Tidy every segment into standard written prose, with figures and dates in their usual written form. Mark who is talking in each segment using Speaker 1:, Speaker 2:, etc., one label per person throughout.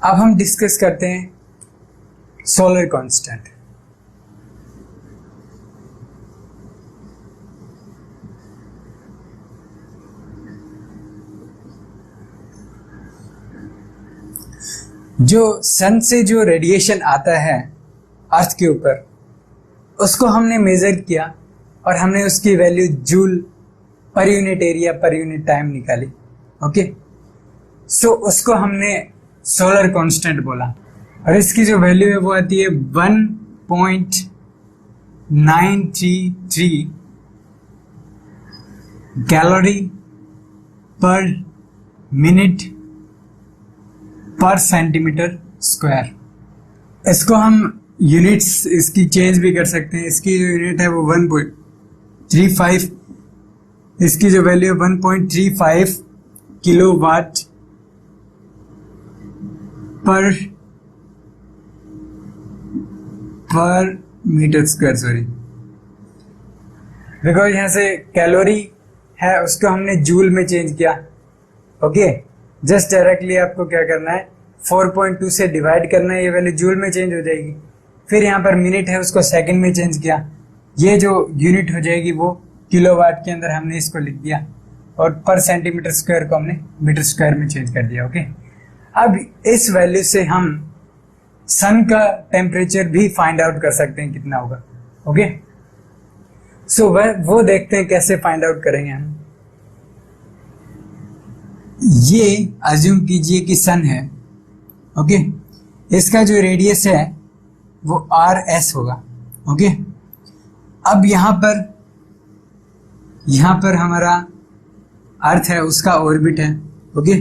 Speaker 1: अब हम डिस्कस करते हैं सोलर कांस्टेंट। जो सन से जो रेडिएशन आता है अर्थ के ऊपर, उसको हमने मेजर किया और हमने उसकी वैल्यू जूल पर यूनिट एरिया पर यूनिट टाइम निकाली। ओके, सो उसको हमने सोलर कांस्टेंट बोला और इसकी जो वैल्यू है वो आती है 1.933 कैलोरी पर मिनट पर सेंटीमीटर स्क्वायर। इसको हम यूनिट्स इसकी चेंज भी कर सकते हैं। इसकी जो यूनिट है वो 1.35, इसकी जो वैल्यू है 1.35 किलोवाट पर मीटर स्क्वायर, सॉरी, बिकॉज यहां से कैलोरी है उसको हमने जूल में चेंज किया। ओके, जस्ट डायरेक्टली आपको क्या करना है, 4.2 से डिवाइड करना है, ये वैल्यू जूल में चेंज हो जाएगी। फिर यहाँ पर मिनट है उसको सेकंड में चेंज किया, ये जो यूनिट हो जाएगी वो किलोवाट के अंदर हमने इसको लिख दिया और पर सेंटीमीटर स्क्वायर को हमने मीटर स्क्वायर में चेंज कर दिया। ओके, अब इस वैल्यू से हम सन का टेम्परेचर भी फाइंड आउट कर सकते हैं कितना होगा। ओके, सो वो देखते हैं कैसे फाइंड आउट करेंगे हम। ये अज्यूम कीजिए कि सन है। ओके, इसका जो रेडियस है वो RS होगा। ओके, अब यहां पर हमारा अर्थ है, उसका ऑर्बिट है। ओके,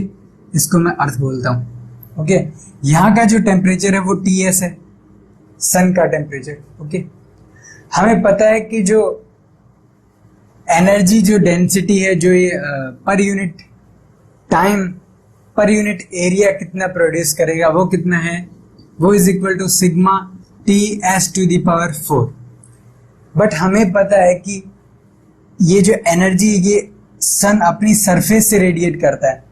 Speaker 1: इसको मैं अर्थ बोलता हूं। ओके, यहां का जो टेम्परेचर है वो TS है, सन का टेम्परेचर। ओके, हमें पता है कि जो एनर्जी, जो डेंसिटी है, जो ये per unit time per unit area कितना प्रोड्यूस करेगा वो कितना है, वो is equal to sigma TS to the power 4। But हमें पता है कि ये जो एनर्जी ये सन अपनी सरफेस से रेडिएट करता है।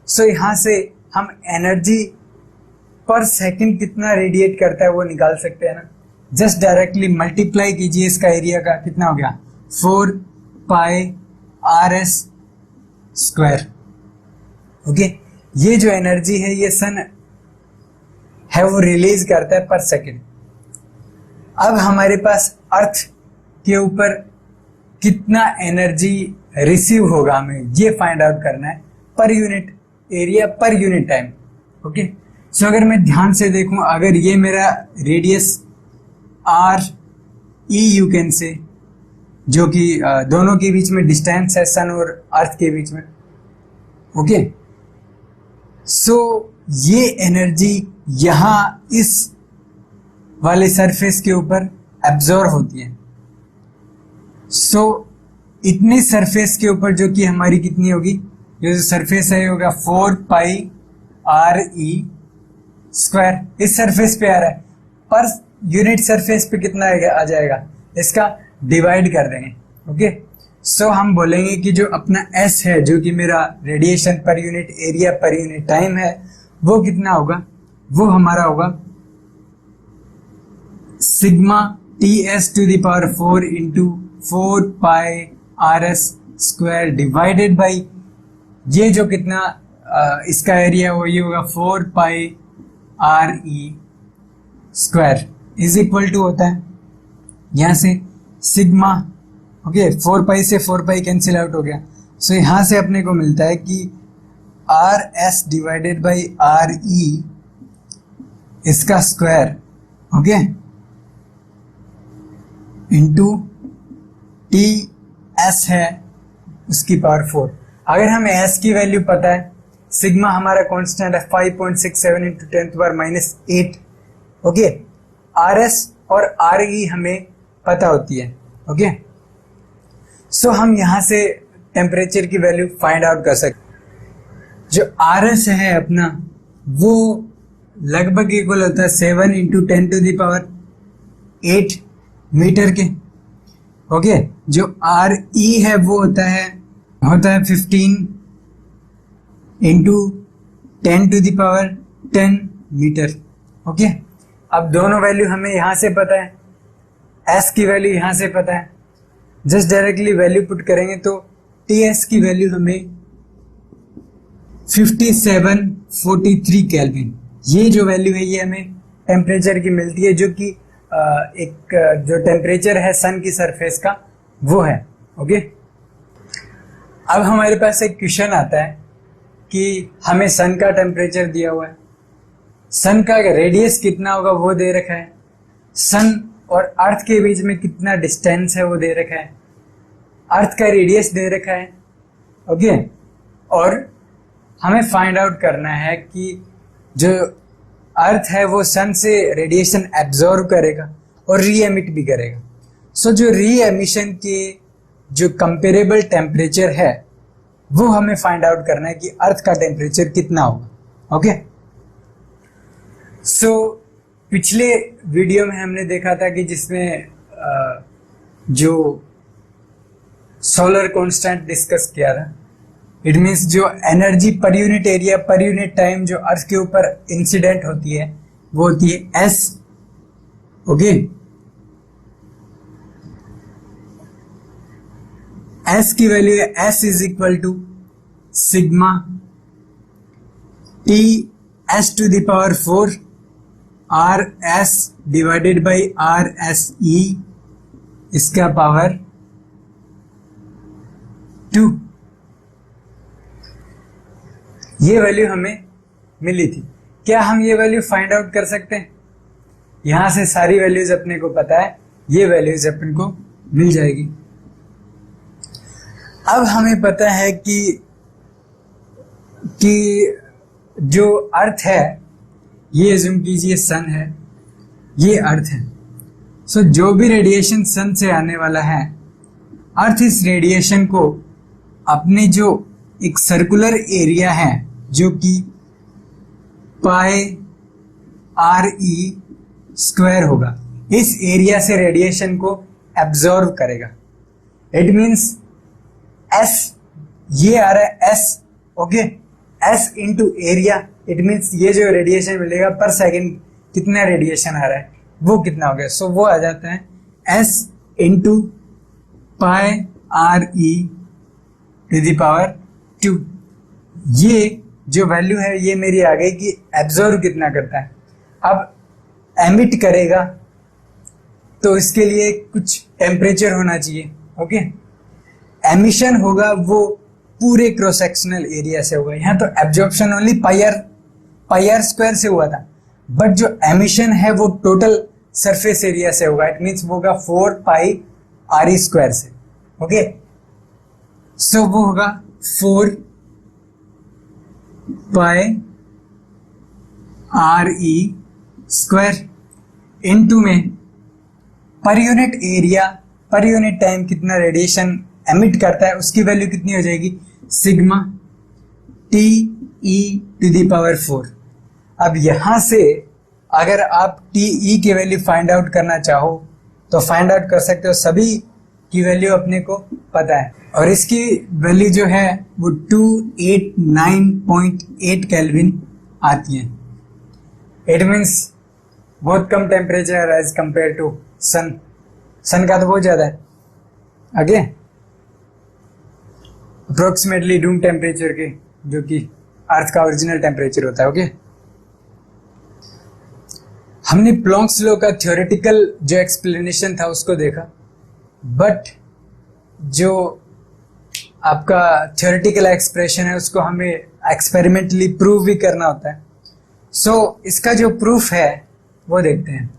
Speaker 1: सो यहां से हम एनर्जी पर सेकंड कितना रेडिएट करता है वो निकाल सकते हैं ना। जस्ट डायरेक्टली मल्टीप्लाई कीजिए इसका एरिया का, कितना हो गया 4 पाई RS स्क्वायर। ओके, ये जो एनर्जी है ये सन है वो रिलीज करता है पर सेकंड। अब हमारे पास अर्थ के ऊपर कितना एनर्जी रिसीव होगा हमें ये फाइंड आउट करना है पर यूनिट एरिया पर यूनिट टाइम। ओके, सो अगर मैं ध्यान से देखूं, अगर ये मेरा radius RE you can say, जो कि दोनों के बीच में डिस्टेंस है सन और अर्थ के बीच में। ओके, सो ये एनर्जी यहां इस वाले सरफेस के ऊपर एब्जॉर्ब होती है। सो इतने सरफेस के ऊपर जो कि हमारी कितनी होगी, जो सरफेस है होगा 4 पाई RE स्क्वायर। इस सरफेस पे आ रहा है, पर यूनिट सरफेस पे कितना आ जाएगा, इसका डिवाइड कर देंगे। ओके, सो हम बोलेंगे कि जो अपना S है, जो कि मेरा रेडिएशन पर यूनिट एरिया पर यूनिट टाइम है, वो कितना होगा, वो हमारा होगा sigma TS to the power 4 into 4 pi RS square divided by ये जो कितना इसका एरिया वो ये होगा 4 pi RE square is equal to होता है यहां से सिग्मा। ओके, 4 पाई से 4 पाई कैंसिल आउट हो गया। सो यहां से अपने को मिलता है कि RS डिवाइडेड बाई RE इसका स्क्वायर, ओके, इंटू TS है उसकी पावर 4। अगर हमें S की वैल्यू पता है, सिग्मा हमारा कांस्टेंट है 5.67 इंटू 10 पावर -8। ओके, RS और RE हमें पता होती है। ओके, सो हम यहां से टेम्परेचर की वैल्यू फाइंड आउट कर सकते। जो RS है अपना वो लगभग इक्वल होता है 7 into 10 to the power 8 metre के। ओके, जो RE है वो होता है 15 into 10 to the power 10 metre. Okay, अब दोनों वैल्यू हमें यहां से पता है, एस की वैल्यू यहां से पता है, जस्ट डायरेक्टली वैल्यू पुट करेंगे तो टी एस की वैल्यू हमें 5743 केल्विन, ये जो वैल्यू है ये हमें टेम्परेचर की मिलती है, जो कि एक जो टेम्परेचर है सन की सरफेस का वो है। ओके, अब हमारे पास एक क्वेश्चन आता है कि हमें सन का टेम्परेचर दिया हुआ है, सन का रेडियस कितना होगा वो दे रखा है, सन और अर्थ के बीच में कितना डिस्टेंस है वो दे रखा है, अर्थ का रेडियस दे रखा है। ओके, और हमें फाइंड आउट करना है कि जो अर्थ है वो सन से रेडिएशन एब्जॉर्व करेगा और री एमिट भी करेगा। सो जो री एमिशन के जो कंपेरेबल टेम्परेचर है वो हमें फाइंड आउट करना है कि अर्थ का टेम्परेचर कितना होगा। ओके, सो पिछले वीडियो में हमने देखा था कि जिसमें जो सोलर कांस्टेंट डिस्कस किया था, इट मीन्स जो एनर्जी पर यूनिट एरिया पर यूनिट टाइम जो अर्थ के ऊपर इंसिडेंट होती है वो होती है एस। ओके, एस की वैल्यू है S is equal to sigma T S to the power 4 R S divided by R S E इसका पावर 2। ये वैल्यू हमें मिली थी। क्या हम ये वैल्यू फाइंड आउट कर सकते हैं? यहां से सारी वैल्यूज अपने को पता है, ये वैल्यूज अपन को मिल जाएगी। अब हमें पता है कि जो अर्थ है, ये एज्यूम कीजिए सन है, ये अर्थ है। सो जो भी रेडिएशन सन से आने वाला है, अर्थ इस रेडिएशन को अपने जो एक सर्कुलर एरिया है जो कि पाई आर ई स्क्वायर होगा, इस एरिया से रेडिएशन को एब्जॉर्व करेगा। इट मीन्स एस, ये आ रहा है S. Okay, S into area, it means ये जो रेडिएशन मिलेगा पर सेकेंड कितना रेडिएशन आ रहा है वो कितना हो गया। सो वो आ जाता है S into pi R E to the power 2। ये जो वैल्यू है ये मेरी आ गई कि एब्जॉर्व कितना करता है। अब एमिट करेगा तो इसके लिए कुछ टेम्परेचर होना चाहिए। ओके, एमिशन होगा वो पूरे क्रॉस सेक्शनल एरिया से होगा। यहाँ तो absorption only pi R square से हुआ था, बट जो एमिशन है वो टोटल सरफेस एरिया से होगा। इट मीन्स वो होगा 4 पाई आर ई स्क्वायर से। ओके, सो वो होगा 4 pi R E square into में पर यूनिट एरिया पर यूनिट टाइम कितना रेडिएशन एमिट करता है उसकी वैल्यू कितनी हो जाएगी, sigma T E to the power 4। अब यहां से अगर आप टी ई की वैल्यू फाइंड आउट करना चाहो तो फाइंड आउट कर सकते हो, सभी की वैल्यू अपने को पता है और इसकी वैल्यू जो है वो 289.8 केल्विन आती है। इट मीन्स बहुत कम टेम्परेचर एज कंपेयर टू सन। सन का तो बहुत ज्यादा है। आगे अप्रोक्सीमेटली रूम टेम्परेचर के, जो कि अर्थ का ओरिजिनल टेम्परेचर होता है। ओके, हमने प्लॉन्क्स लॉ का थ्योरेटिकल जो एक्सप्लेनेशन था उसको देखा, बट जो आपका थ्योरेटिकल एक्सप्रेशन है उसको हमें एक्सपेरिमेंटली प्रूव भी करना होता है। सो इसका जो प्रूफ है वो देखते हैं।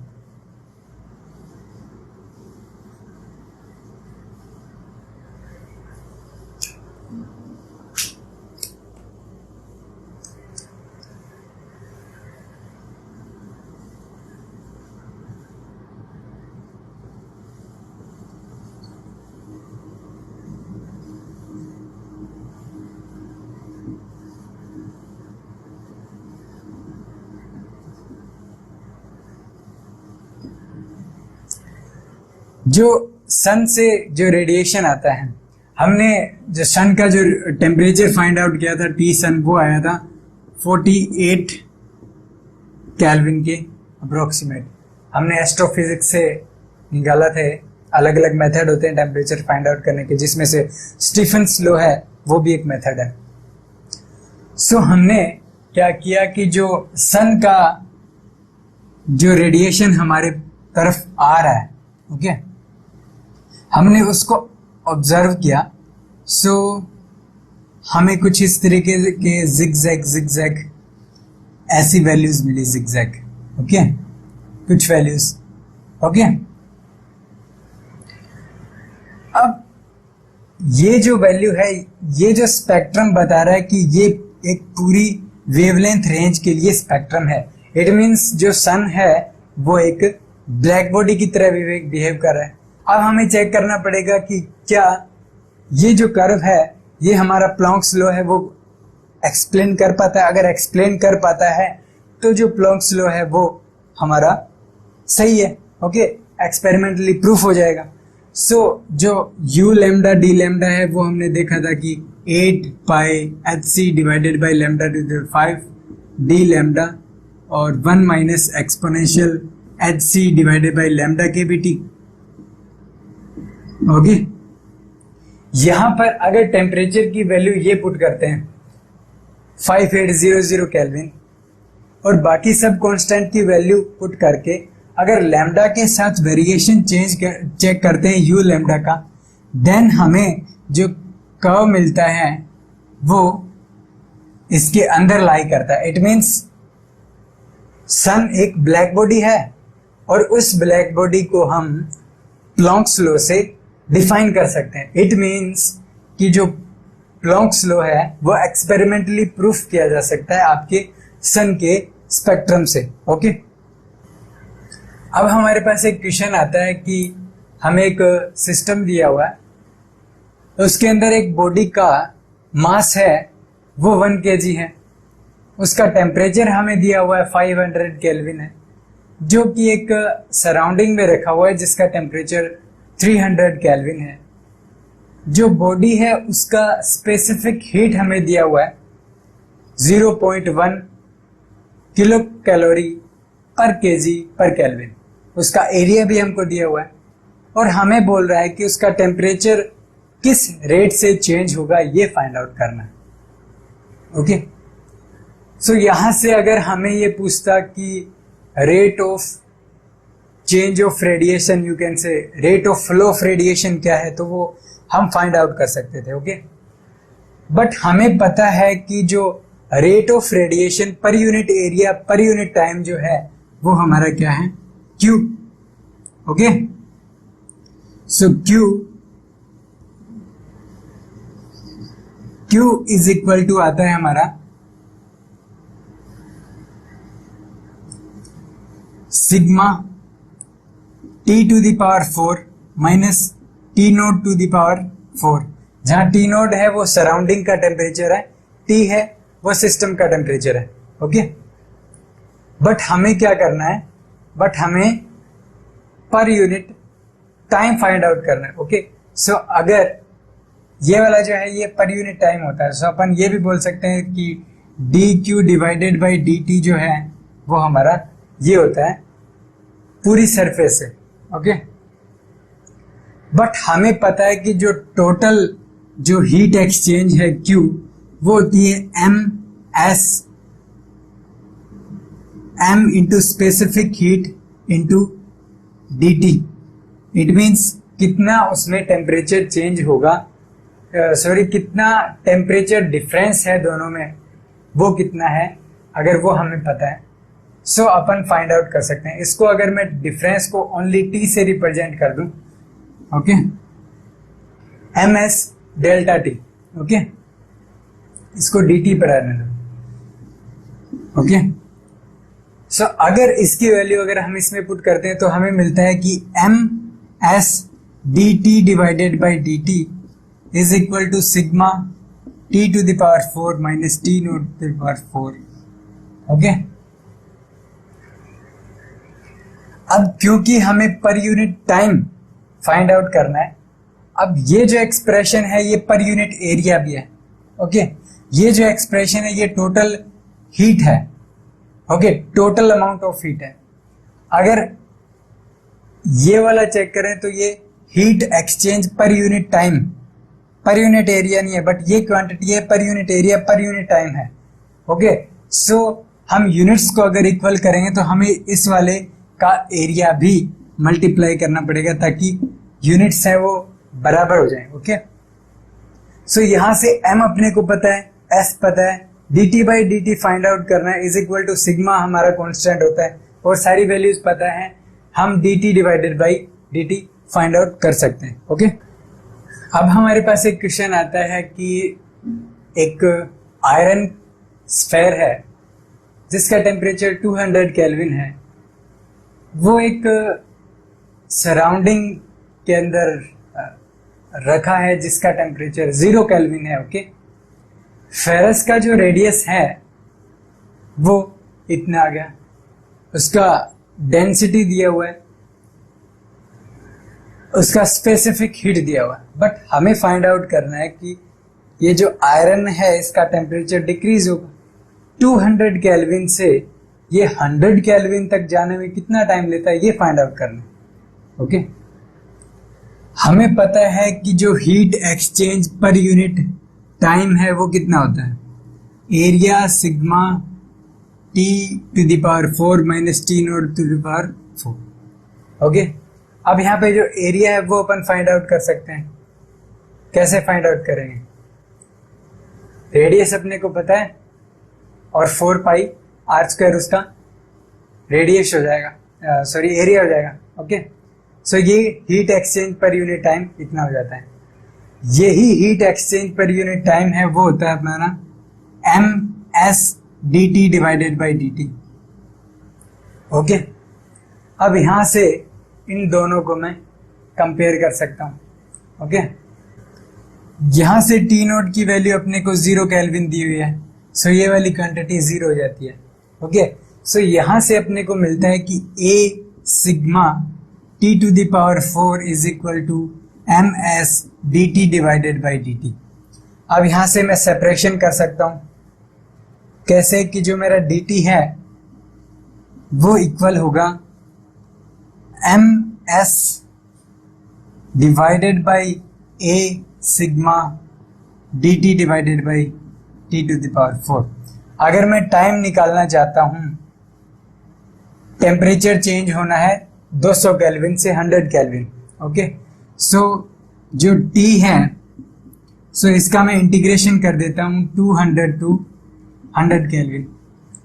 Speaker 1: जो सन से जो रेडिएशन आता है, हमने जो सन का जो टेम्परेचर फाइंड आउट किया था टी सन, वो आया था 48 केल्विन के अप्रोक्सीमेट। हमने एस्ट्रोफिजिक्स से निकाला थे, अलग अलग मेथड होते हैं टेम्परेचर फाइंड आउट करने के, जिसमें से स्टीफन्स लॉ है वो भी एक मेथड है। सो हमने क्या किया कि जो सन का जो रेडिएशन हमारे तरफ आ रहा है, ओके, हमने उसको ऑब्जर्व किया। सो हमें कुछ इस तरीके के जिगजैग ऐसी वैल्यूज मिली, जिगजैग, ओके, कुछ वैल्यूज, ओके। अब ये जो वैल्यू है, ये जो स्पेक्ट्रम बता रहा है कि ये एक पूरी वेवलेंथ रेंज के लिए स्पेक्ट्रम है। इट मींस जो सन है वो एक ब्लैक बॉडी की तरह बिहेव कर रहा है। अब हमें चेक करना पड़ेगा कि क्या ये जो कर्व है ये हमारा प्लॉन्क्स लॉ है वो एक्सप्लेन कर पाता है। अगर एक्सप्लेन कर पाता है तो जो प्लॉन्क्स लॉ है वो हमारा सही है, ओके, एक्सपेरिमेंटली प्रूफ हो जाएगा। सो जो u लैम्डा d लैम्डा है वो हमने देखा था कि 8 पाई hc divided by lambda two the 5 d lambda और 1 minus exponential hc divided by lambda के बी टी, ओके। यहां पर अगर टेम्परेचर की वैल्यू ये पुट करते हैं 5800 केल्विन और बाकी सब कांस्टेंट की वैल्यू पुट करके अगर लैम्डा के साथ वेरिएशन चेक करते हैं यू लैम्डा का, देन हमें जो कर्व मिलता है वो इसके अंदर लाई करता है। इट मींस सन एक ब्लैक बॉडी है और उस ब्लैक बॉडी को हम प्लॉन्क्स लॉ से डिफाइन कर सकते हैं। इट मींस कि जो प्लॉन्क्स लॉ है वो एक्सपेरिमेंटली प्रूफ किया जा सकता है आपके सन के स्पेक्ट्रम से, ओके। अब हमारे पास एक क्वेश्चन आता है कि हमें एक सिस्टम दिया हुआ है, उसके अंदर एक बॉडी का मास है वो 1 kg है, उसका टेम्परेचर हमें दिया हुआ है 500 केल्विन है, जो कि एक सराउंडिंग में रखा हुआ है जिसका टेम्परेचर 300 केल्विन है। जो बॉडी है उसका स्पेसिफिक हीट हमें दिया हुआ है 0.1 किलो कैलोरी पर केजी पर केल्विन, उसका एरिया भी हमको दिया हुआ है और हमें बोल रहा है कि उसका टेम्परेचर किस रेट से चेंज होगा ये फाइंड आउट करना है, ओके। सो यहां से अगर हमें ये पूछता कि rate of change of radiation, you can say rate of flow of radiation क्या है, तो वो हम फाइंड आउट कर सकते थे, ओके। बट हमें पता है कि जो rate of radiation per unit area पर यूनिट टाइम जो है वो हमारा क्या है, Q, okay. So Q is equal to आता है हमारा sigma T to the power 4 minus T naught to the power 4, जहां T नोट है वो सराउंडिंग का टेम्परेचर है, T है वो सिस्टम का टेम्परेचर है, ओके। बट हमें क्या करना है, बट हमें पर यूनिट टाइम फाइंड आउट करना है, ओके। सो अगर ये वाला जो है ये पर यूनिट टाइम होता है, सो अपन ये भी बोल सकते हैं कि dq डिवाइडेड बाई dt जो है वो हमारा ये होता है पूरी सरफेस से, ओके। बट हमें पता है कि जो टोटल जो हीट एक्सचेंज है Q वो होती है m into specific heat into dt। It means कितना उसमें टेम्परेचर चेंज होगा, कितना टेम्परेचर डिफरेंस है दोनों में, वो कितना है, अगर वो हमें पता है सो अपन फाइंड आउट कर सकते हैं। इसको अगर मैं डिफरेंस को ओनली T से रिप्रेजेंट कर दूं, okay, ms delta T, okay, इसको dt पर आने दो, ओके। सो अगर इसकी वैल्यू अगर हम इसमें पुट करते हैं तो हमें मिलता है कि ms dt divided by dt is equal to sigma T to the power 4 minus T naught to the power 4, okay. अब क्योंकि हमें पर यूनिट टाइम फाइंड आउट करना है, अब ये जो एक्सप्रेशन है ये पर यूनिट एरिया भी है, ओके। ये जो एक्सप्रेशन है ये टोटल हीट है, okay, total amount of heat है। अगर ये वाला चेक करें तो ये heat exchange per unit time, per unit area नहीं है, बट ये क्वांटिटी है पर यूनिट एरिया पर यूनिट टाइम है। ओके, सो हम यूनिट्स को अगर इक्वल करेंगे तो हमें इस वाले का एरिया भी मल्टीप्लाई करना पड़ेगा ताकि यूनिट्स है वो बराबर हो जाए। ओके, सो यहां से m अपने को पता है, s पता है, dt by dt find out करना है इज इक्वल टू सिग्मा हमारा कांस्टेंट होता है और सारी वैल्यूज पता है, हम dt divided by dt find out कर सकते हैं। ओके, अब हमारे पास एक क्वेश्चन आता है कि एक आयरन स्फेयर है जिसका टेम्परेचर 200 केल्विन है, वो एक सराउंडिंग के अंदर रखा है जिसका टेम्परेचर 0 केल्विन है। ओके, फेरस का जो रेडियस है वो इतना आ गया, उसका डेंसिटी दिया हुआ है, उसका स्पेसिफिक हीट दिया हुआ है, बट हमें फाइंड आउट करना है कि ये जो आयरन है इसका टेम्परेचर डिक्रीज होगा 200 केल्विन से ये 100 केल्विन तक जाने में कितना टाइम लेता है, ये फाइंड आउट करना है। ओके, हमें पता है कि जो heat exchange per unit time है वो कितना होता है, area sigma T to the power 4 minus T naught to the power 4। Okay, अब यहाँ पे जो एरिया है वो अपन फाइंड आउट कर सकते हैं। कैसे फाइंड आउट करेंगे, रेडियस अपने को पता है और 4 पाई आर स्क्वायर उसका रेडियस हो जाएगा, सॉरी एरिया हो जाएगा। ओके, सो ये heat exchange per unit time इतना हो जाता है। यही heat exchange per unit time है वो होता है अपना M S D T divided by D T. Okay, अब यहां से इन दोनों को मैं कंपेयर कर सकता हूं। ओके, यहां से टी नोट की वैल्यू अपने को 0 केल्विन दी हुई है, सो ये वाली क्वांटिटी 0 हो जाती है। ओके, सो यहां से अपने को मिलता है कि a sigma T to the power 4 is equal to M S D T divided by D T. अब यहां से मैं सेपरेशन कर सकता हूं, कैसे कि जो मेरा डी टी है वो इक्वल होगा M S divided by a sigma D T divided by T to the power 4। अगर मैं टाइम निकालना चाहता हूं, टेम्परेचर चेंज होना है 200 केल्विन से 100 केल्विन। ओके, सो जो T है, सो इसका मैं इंटीग्रेशन कर देता हूं 200 टू 100 केल्विन।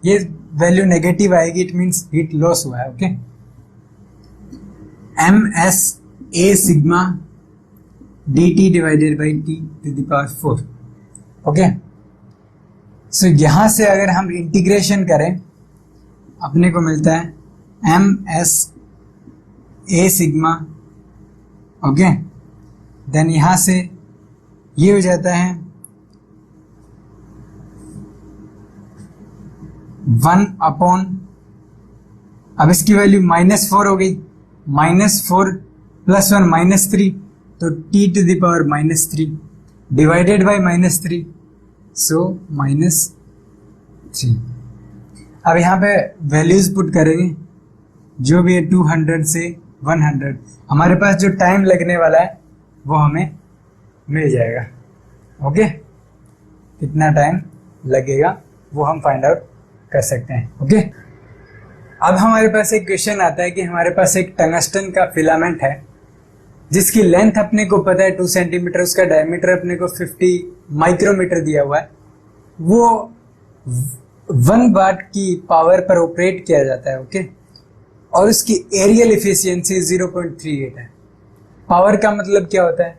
Speaker 1: ये वैल्यू नेगेटिव आएगी, इट मींस हीट लॉस हुआ है। Okay, M S A sigma D T divided by T to the power 4। Okay, so यहां से अगर हम इंटीग्रेशन करें अपने को मिलता है M S A sigma. Okay, then यहां से ये हो जाता है 1 अपॉन, अब इसकी वैल्यू -4 हो गई, -4 प्लस 1 -3, तो t to the power -3 divided by -3, so -3। अब यहाँ पे वैल्यूज पुट करेंगे जो भी है 200 से 100, हमारे पास जो टाइम लगने वाला है वो हमें मिल जाएगा। ओके, कितना टाइम लगेगा वो हम फाइंड आउट कर सकते हैं। ओके, अब हमारे पास एक क्वेश्चन आता है कि हमारे पास एक टंगस्टन का फिलामेंट है जिसकी लेंथ अपने को पता है 2 सेंटीमीटर, उसका डायमीटर अपने को 50 माइक्रोमीटर दिया हुआ है, वो 1 वाट की पावर पर ऑपरेट किया जाता है। ओके, और उसकी एरियल इफिशियंसी 0.38 है। पावर का मतलब क्या होता है,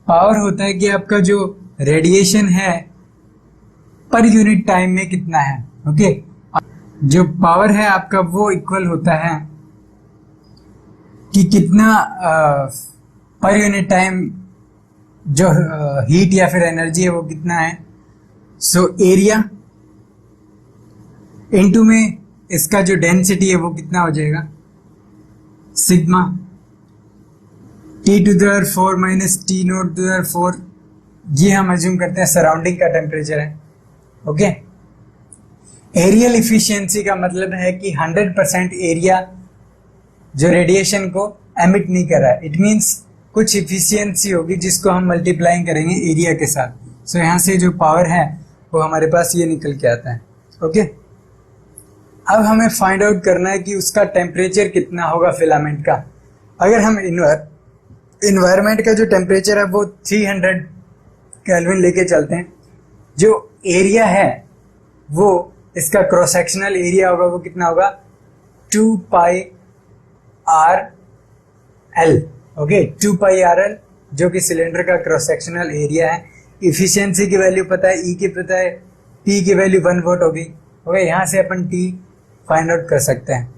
Speaker 1: पावर होता है कि आपका जो रेडिएशन है पर यूनिट टाइम में कितना है। ओके, जो पावर है आपका वो इक्वल होता है कि कितना पर यूनिट टाइम जो हीट या फिर एनर्जी है वो कितना है। सो एरिया इनटू में इसका जो डेंसिटी है वो कितना हो जाएगा, sigma T to the power 4 minus T naught to the power 4, ये हम अज्यूम करते हैं सराउंडिंग का टेम्परेचर है। ओके, एरियल इफिशियंसी का मतलब है कि 100% एरिया जो रेडिएशन को एमिट नहीं कर रहा है। इट मींस कुछ इफिशियंसी होगी जिसको हम मल्टीप्लाइंग करेंगे एरिया के साथ। सो यहाँ से जो पावर है वो हमारे पास ये निकल के आता है। ओके, अब हमें फाइंड आउट करना है कि उसका टेम्परेचर कितना होगा फिलामेंट का। अगर हम इन्वायरमेंट का जो टेम्परेचर है वो 300 केल्विन लेके चलते हैं, जो एरिया है वो इसका क्रॉस सेक्शनल एरिया होगा वो कितना होगा 2 पाई आर एल। ओके, 2 पाई आर एल जो कि सिलेंडर का क्रॉस सेक्शनल एरिया है। इफिशियंसी की वैल्यू पता है, ई की पता है, टी की वैल्यू 1 वोल्ट होगी। ओके, यहाँ से अपन टी फाइंड आउट कर सकते हैं।